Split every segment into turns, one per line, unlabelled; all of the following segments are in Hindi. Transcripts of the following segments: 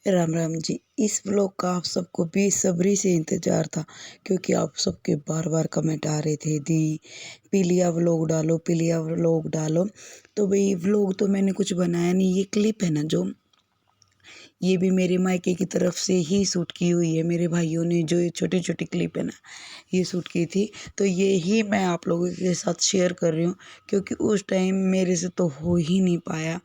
राम राम जी। इस व्लॉग का आप सबको बेसब्री से इंतज़ार था, क्योंकि आप सबके बार बार कमेंट आ रहे थे, दी पीलिया व्लॉग डालो, पीलिया व्लॉग डालो। तो भाई व्लॉग तो मैंने कुछ बनाया नहीं, ये क्लिप है ना जो, ये भी मेरे मायके की तरफ से ही शूट की हुई है। मेरे भाइयों ने जो ये छोटी छोटी क्लिप है ना, ये शूट की थी। तो ये ही मैं आप लोगों के साथ शेयर कर रही हूँ, क्योंकि उस टाइम मेरे से तो हो ही नहीं पाया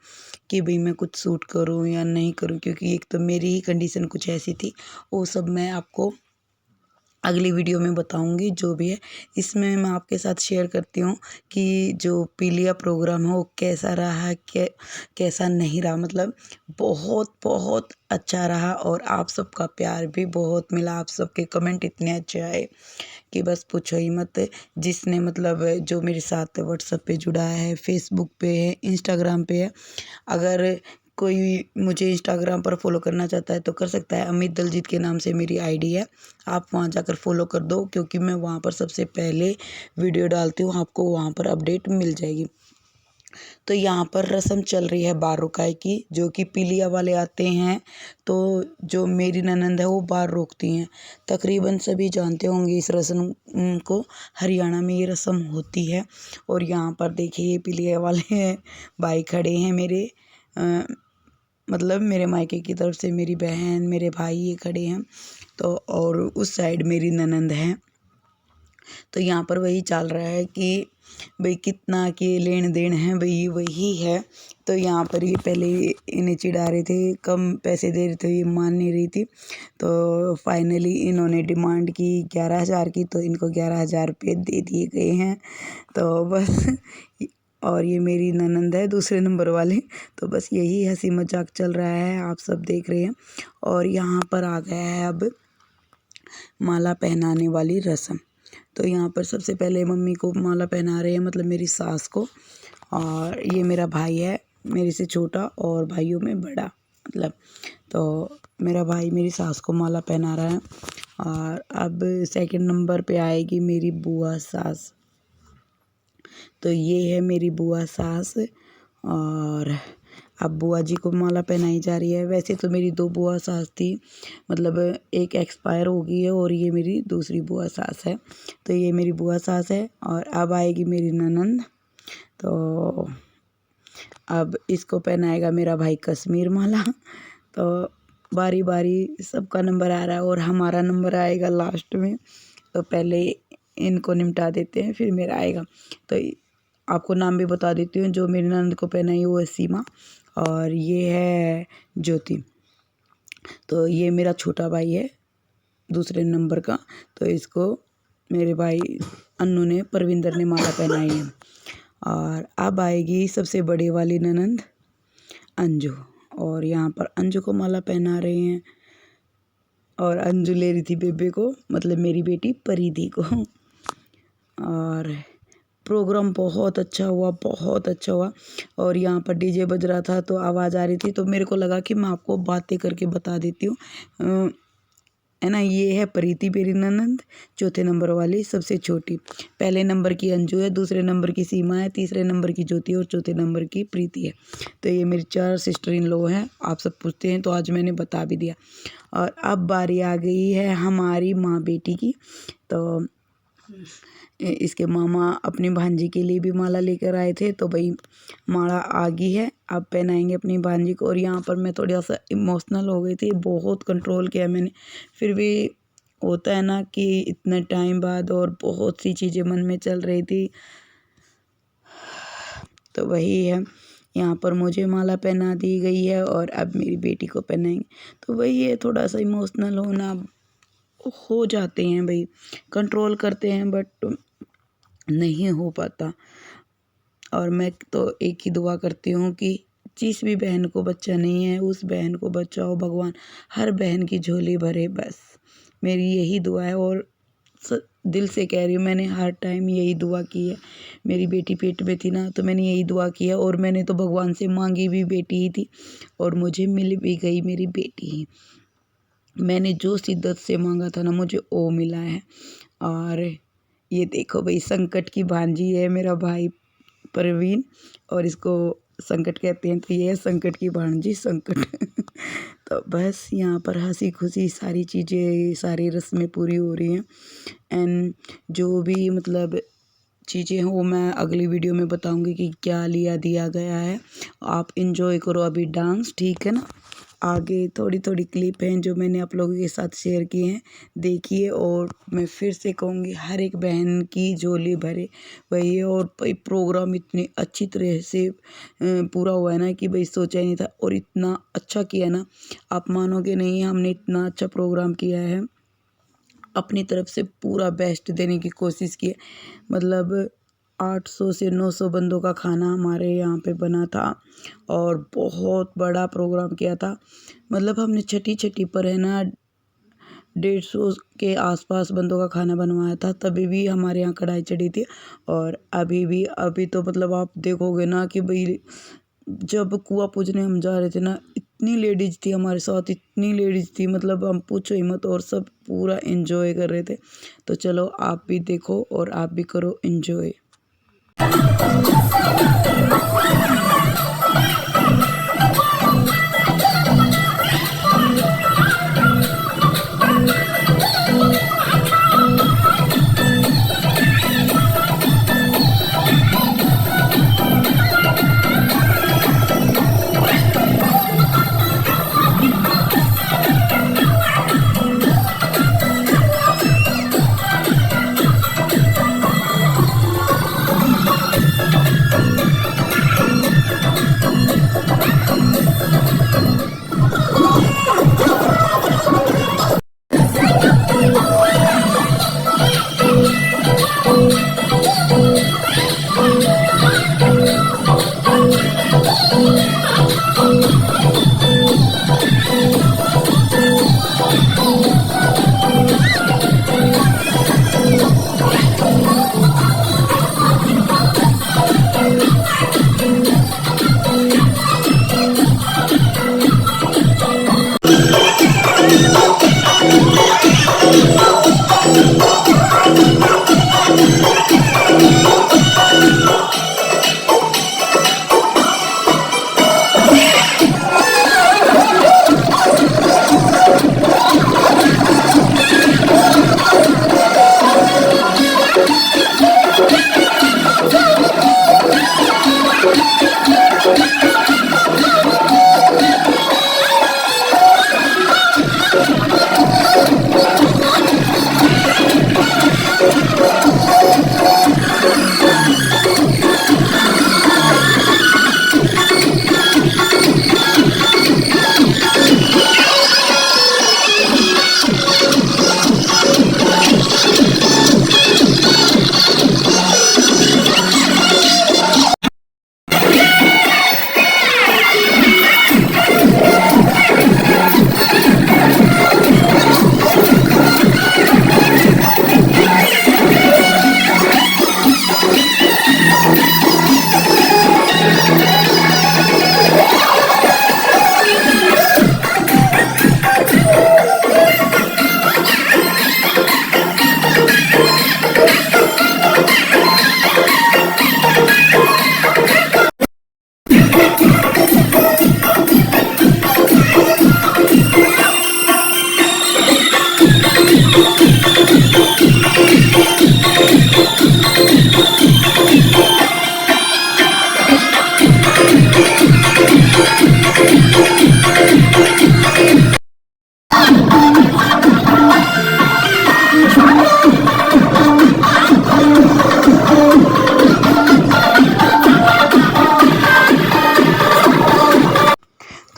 कि भाई मैं कुछ शूट करूँ या नहीं करूँ, क्योंकि एक तो मेरी ही कंडीशन कुछ ऐसी थी। वो सब मैं आपको अगली वीडियो में बताऊंगी जो भी है। इसमें मैं आपके साथ शेयर करती हूँ कि जो पीलिया प्रोग्राम है वो कैसा रहा, कैसा नहीं रहा। मतलब बहुत बहुत अच्छा रहा, और आप सबका प्यार भी बहुत मिला। आप सबके कमेंट इतने अच्छे आए कि बस पूछो ही मत। जिसने मतलब जो मेरे साथ व्हाट्सएप पे जुड़ा है, फेसबुक पे है, इंस्टाग्राम पे है, अगर कोई मुझे इंस्टाग्राम पर फॉलो करना चाहता है तो कर सकता है। अमित दलजीत के नाम से मेरी आईडी है, आप वहाँ जाकर फॉलो कर दो, क्योंकि मैं वहाँ पर सबसे पहले वीडियो डालती हूँ, आपको वहाँ पर अपडेट मिल जाएगी। तो यहाँ पर रस्म चल रही है बार रुकाई की, जो कि पीलिया वाले आते हैं तो जो मेरी ननंद है वो बार रोकती हैं। तकरीबन सभी जानते होंगे इस रस्म को, हरियाणा में ये रस्म होती है। और यहाँ पर देखिए ये पीलिया वाले भाई खड़े हैं मेरे, मतलब मेरे मायके की तरफ से मेरी बहन, मेरे भाई ये खड़े हैं। तो और उस साइड मेरी ननंद है। तो यहाँ पर वही चल रहा है कि भाई कितना के लेन देन है, भाई वही है। तो यहाँ पर ये पहले इन्हें चिढ़ा रहे थे, कम पैसे दे रहे थे, ये मान नहीं रही थी। तो फाइनली इन्होंने डिमांड की 11,000 की, तो इनको 11,000 रुपये दे दिए गए हैं। तो बस और ये मेरी ननंद है दूसरे नंबर वाले। तो बस यही हंसी मजाक चल रहा है, आप सब देख रहे हैं। और यहाँ पर आ गया है अब माला पहनाने वाली रस्म। तो यहाँ पर सबसे पहले मम्मी को माला पहना रहे हैं, मतलब मेरी सास को। और ये मेरा भाई है, मेरे से छोटा और भाइयों में बड़ा, मतलब। तो मेरा भाई मेरी सास को माला पहना रहा है। और अब सेकंड नंबर पे आएगी मेरी बुआ सास। तो ये है मेरी बुआ सास, और अब बुआ जी को माला पहनाई जा रही है। वैसे तो मेरी दो बुआ सास थी, मतलब एक एक्सपायर हो गई है और ये मेरी दूसरी बुआ सास है। तो ये मेरी बुआ सास है, और अब आएगी मेरी ननंद। तो अब इसको पहनाएगा मेरा भाई कश्मीर माला। तो बारी बारी सबका नंबर आ रहा है, और हमारा नंबर आएगा लास्ट में। तो पहले इनको निपटा देते हैं, फिर मेरा आएगा। तो आपको नाम भी बता देती हूँ, जो मेरी ननद को पहनाई वो है सीमा, और ये है ज्योति। तो ये मेरा छोटा भाई है दूसरे नंबर का। तो इसको मेरे भाई अन्नू ने, परविंदर ने माला पहनाई है। और अब आएगी सबसे बड़ी वाली ननंद अंजू, और यहाँ पर अंजू को माला पहना रहे हैं। और अंजू ले रही थी बेबे को, मतलब मेरी बेटी परिधि को। और प्रोग्राम बहुत अच्छा हुआ, बहुत अच्छा हुआ। और यहाँ पर डीजे बज रहा था तो आवाज़ आ रही थी, तो मेरे को लगा कि मैं आपको बातें करके बता देती हूँ, है ना। ये है प्रीति मेरी ननंद, चौथे नंबर वाली, सबसे छोटी। पहले नंबर की अंजू है, दूसरे नंबर की सीमा है, तीसरे नंबर की ज्योति, और चौथे नंबर की प्रीति है। तो ये मेरी 4 सिस्टर इन लॉ हैं। आप सब पूछते हैं तो आज मैंने बता भी दिया। और अब बारी आ गई है हमारी माँ बेटी की। तो इसके मामा अपनी भांजी के लिए भी माला लेकर आए थे, तो भाई माला आ गई है, अब पहनाएंगे अपनी भांजी को। और यहाँ पर मैं थोड़ा सा इमोशनल हो गई थी, बहुत कंट्रोल किया मैंने। फिर भी होता है ना कि इतने टाइम बाद, और बहुत सी चीज़ें मन में चल रही थी। तो वही है, यहाँ पर मुझे माला पहना दी गई है, और अब मेरी बेटी को पहनाएंगे। तो वही है, थोड़ा सा इमोशनल होना हो जाते हैं भाई, कंट्रोल करते हैं बट नहीं हो पाता। और मैं तो एक ही दुआ करती हूँ कि जिस भी बहन को बच्चा नहीं है, उस बहन को बचाओ भगवान, हर बहन की झोली भरे, बस मेरी यही दुआ है। और दिल से कह रही हूँ, मैंने हर टाइम यही दुआ की है। मेरी बेटी पेट में थी ना, तो मैंने यही दुआ की है, और मैंने तो भगवान से मांगी भी बेटी ही थी, और मुझे मिल भी गई मेरी बेटी ही। मैंने जो शिद्दत से मांगा था ना, मुझे वो मिला है। और ये देखो भाई, संकट की भांजी है मेरा भाई परवीन, और इसको संकट कहते हैं। तो ये है संकट की भांजी संकट। तो बस यहाँ पर हंसी खुशी सारी चीज़ें सारी रस्में पूरी हो रही हैं। एंड जो भी मतलब चीज़ें हैं वो मैं अगली वीडियो में बताऊंगी कि क्या लिया दिया गया है। आप इंजॉय करो अभी डांस, ठीक है ना। आगे थोड़ी थोड़ी क्लिप हैं जो मैंने आप लोगों के साथ शेयर किए हैं, देखिए। और मैं फिर से कहूँगी हर एक बहन की झोली भरे वही है। और भाई प्रोग्राम इतनी अच्छी तरह से पूरा हुआ है ना कि भाई सोचा ही नहीं था, और इतना अच्छा किया ना, आप मानोगे नहीं हमने इतना अच्छा प्रोग्राम किया है। अपनी तरफ से पूरा बेस्ट देने की कोशिश की है। मतलब 800 से 900 बंदों का खाना हमारे यहाँ पे बना था और बहुत बड़ा प्रोग्राम किया था। मतलब हमने छठी छठी पर है ना 150 के आसपास बंदों का खाना बनवाया था, तभी भी हमारे यहाँ कढ़ाई चढ़ी थी। और अभी तो मतलब आप देखोगे ना कि भाई जब कुआँ पूजने हम जा रहे थे ना, इतनी लेडीज थी हमारे साथ, इतनी लेडीज थी मतलब हम पूछो ही मत। और सब पूरा एंजॉय कर रहे थे। तो चलो आप भी देखो और आप भी करो एंजॉय।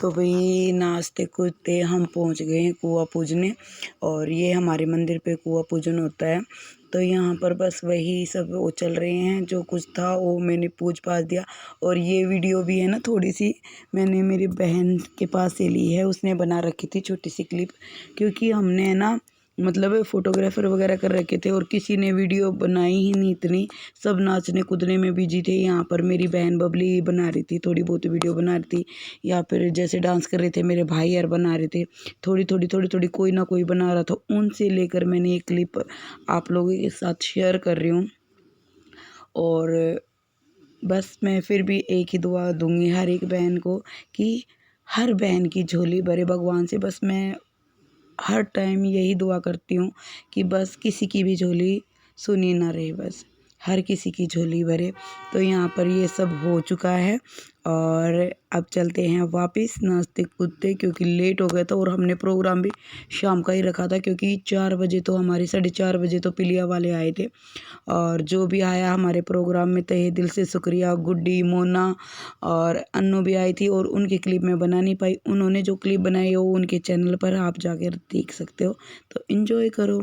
तो भाई नाचते कूदते हम पहुंच गए हैं कुआँ पूजने। और ये हमारे मंदिर पे कुआँ पूजन होता है। तो यहाँ पर बस वही सब वो चल रहे हैं, जो कुछ था वो मैंने पूछ पाछ दिया। और ये वीडियो भी है ना थोड़ी सी मैंने मेरी बहन के पास से ली है, उसने बना रखी थी छोटी सी क्लिप। क्योंकि हमने है ना मतलब फोटोग्राफर वगैरह कर रखे थे और किसी ने वीडियो बनाई ही नहीं इतनी, सब नाचने कूदने में बिजी थे। यहाँ पर मेरी बहन बबली बना रही थी, थोड़ी बहुत वीडियो बना रही थी, या फिर जैसे डांस कर रहे थे मेरे भाई यार बना रहे थे, थोड़ी थोड़ी कोई ना कोई बना रहा था। उनसे लेकर मैंने ये क्लिप आप लोगों के साथ शेयर कर रही हूँ। और बस मैं फिर भी एक ही दुआ दूंगी हर एक बहन को कि हर बहन की झोली भरे भगवान से। बस मैं हर टाइम यही दुआ करती हूँ कि बस किसी की भी झोली सुनी ना रहे, बस हर किसी की झोली भरे। तो यहाँ पर ये सब हो चुका है और अब चलते हैं वापस नाचते कूदते, क्योंकि लेट हो गया था और हमने प्रोग्राम भी शाम का ही रखा था, क्योंकि 4 बजे तो हमारे 4:30 बजे तो पिलिया वाले आए थे। और जो भी आया हमारे प्रोग्राम में तहे दिल से शुक्रिया। गुड्डी, मोना और अन्नू भी आई थी और उनकी क्लिप मैं बना नहीं पाई। उन्होंने जो क्लिप बनाई है वो उनके चैनल पर आप जाकर देख सकते हो, तो इन्जॉय करो।